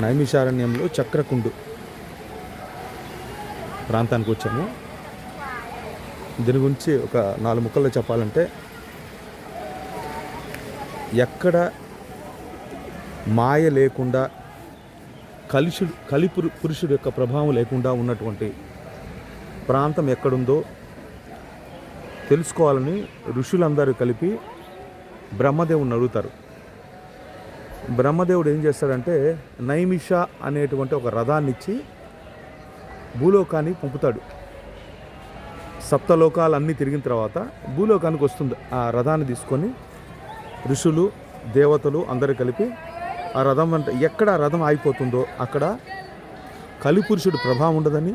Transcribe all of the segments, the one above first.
నైమిషారణ్యంలో చక్రకుండు ప్రాంతానికి వచ్చాము. దీని గురించి ఒక 4 ముక్కల్లో చెప్పాలంటే, ఎక్కడ మాయ లేకుండా పురుషుడు యొక్క ప్రభావం లేకుండా ఉన్నటువంటి ప్రాంతం ఎక్కడుందో తెలుసుకోవాలని ఋషులందరూ కలిపి బ్రహ్మదేవుని అడుగుతారు. బ్రహ్మదేవుడు ఏం చేస్తాడంటే నైమిష అనేటువంటి ఒక రథాన్ని ఇచ్చి భూలోకాన్ని పంపుతాడు. సప్తలోకాలన్నీ తిరిగిన తర్వాత భూలోకానికి వస్తుంది. ఆ రథాన్ని తీసుకొని ఋషులు దేవతలు అందరూ కలిపి ఆ రథం అంటే ఎక్కడ ఆ రథం ఆగిపోతుందో అక్కడ కలిపురుషుడు ప్రభావం ఉండదని,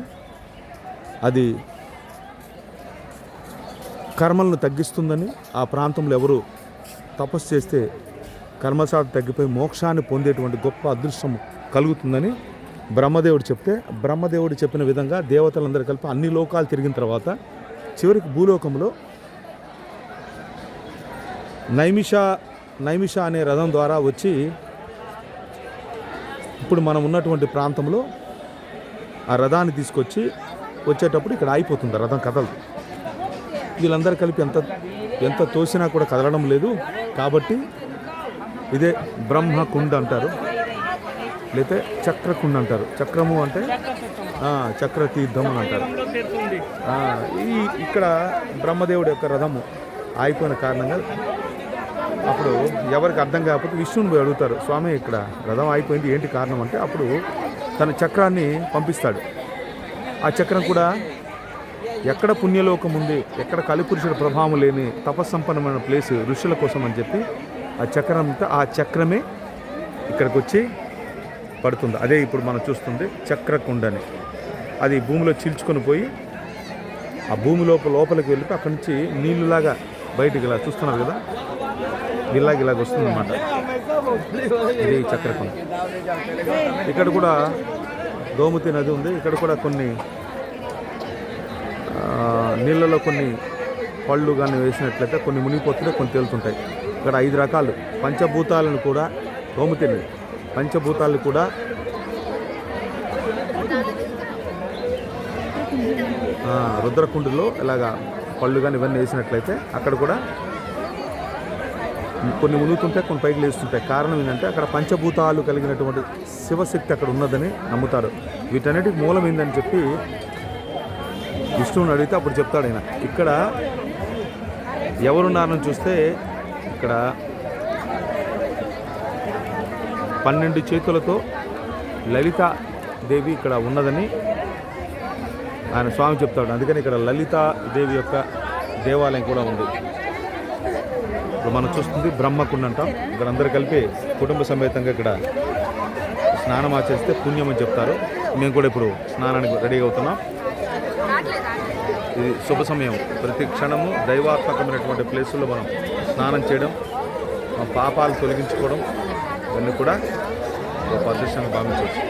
అది కర్మలను తగ్గిస్తుందని, ఆ ప్రాంతంలో ఎవరు తపస్సు చేస్తే కర్మసాధ తగ్గిపోయి మోక్షాన్ని పొందేటువంటి గొప్ప అదృష్టం కలుగుతుందని బ్రహ్మదేవుడు చెప్తే, బ్రహ్మదేవుడు చెప్పిన విధంగా దేవతలందరూ కలిపి అన్ని లోకాలు తిరిగిన తర్వాత చివరికి భూలోకంలో నైమిష అనే రథం ద్వారా వచ్చి ఇప్పుడు మనం ఉన్నటువంటి ప్రాంతంలో ఆ రథాన్ని తీసుకొచ్చి వచ్చేటప్పుడు ఇక్కడ ఆగిపోతుంది. రథం కదలదు. వీళ్ళందరూ కలిపి ఎంత తోసినా కూడా కదలడం లేదు. కాబట్టి ఇదే బ్రహ్మకుండ అంటారు, లేకపోతే చక్రకుండ అంటారు. చక్రము అంటే చక్రతీర్థం అని అంటారు. ఇక్కడ బ్రహ్మదేవుడి యొక్క రథము ఆగిపోయిన కారణంగా అప్పుడు ఎవరికి అర్థం కాకపోతే విష్ణుని పోయి అడుగుతారు, స్వామి ఇక్కడ రథం ఆగిపోయింది ఏంటి కారణం అంటే, అప్పుడు తన చక్రాన్ని పంపిస్తాడు. ఆ చక్రం కూడా ఎక్కడ పుణ్యలోకం ఉంది, ఎక్కడ కలిపురుషుడు ప్రభావం లేని తపస్సంపన్నమైన ప్లేస్ ఋషుల కోసం అని చెప్పి ఆ చక్రమే ఇక్కడికి వచ్చి పడుతుంది. అదే ఇప్పుడు మనం చూస్తుంది చక్రకుండని. అది భూమిలో చీల్చుకొని పోయి ఆ భూమి లోపలికి వెళ్ళి అక్కడి నుంచి నీళ్ళులాగా బయటికి ఇలా చూస్తున్నారు కదా, ఇలాగ వస్తుంది అన్నమాట. ఇది చక్రకుండ. ఇక్కడ కూడా గోమతి నది ఉంది. ఇక్కడ కూడా కొన్ని నీళ్ళలో కొన్ని పళ్ళు కానీ వేసినట్లయితే కొన్ని మునిగిపోతుంటే కొన్ని తేలుతుంటాయి. ఇక్కడ 5 రకాలు పంచభూతాలను కూడా గోమతి నది పంచభూతాలను కూడా రుద్రకుండులో ఇలాగా పళ్ళు కానీ ఇవన్నీ వేసినట్లయితే అక్కడ కూడా కొన్ని మునుగుతుంటాయి, కొన్ని పైకి లేస్తుంటాయి. కారణం ఏంటంటే అక్కడ పంచభూతాలు కలిగినటువంటి శివశక్తి అక్కడ ఉన్నదని నమ్ముతారు. వీటన్నిటికి మూలం ఏందని చెప్పి విష్ణువుని అడిగితే అప్పుడు చెప్తాడు ఆయన. ఇక్కడ ఎవరున్నారని చూస్తే ఇక్కడ 12 చేతులతో లలితాదేవి ఇక్కడ ఉన్నదని ఆయన స్వామి చెప్తాడు. అందుకని ఇక్కడ లలితాదేవి యొక్క దేవాలయం కూడా ఉంది. ఇప్పుడు మనం చూస్తుంది బ్రహ్మకుండ అంటాం. ఇక్కడ అందరూ కలిపి కుటుంబ సమేతంగా ఇక్కడ స్నానం ఆచరిస్తే పుణ్యం అని చెప్తారు. మేము కూడా ఇప్పుడు స్నానానికి రెడీగా అవుతున్నాం. ఇది శుభ సమయం. ప్రతి క్షణము దైవాత్మకమైనటువంటి ప్లేసుల్లో మనం స్నానం చేయడం, పాపాలు తొలగించుకోవడం ఇవన్నీ కూడా గొప్ప అదృష్టంగా భావించవచ్చు.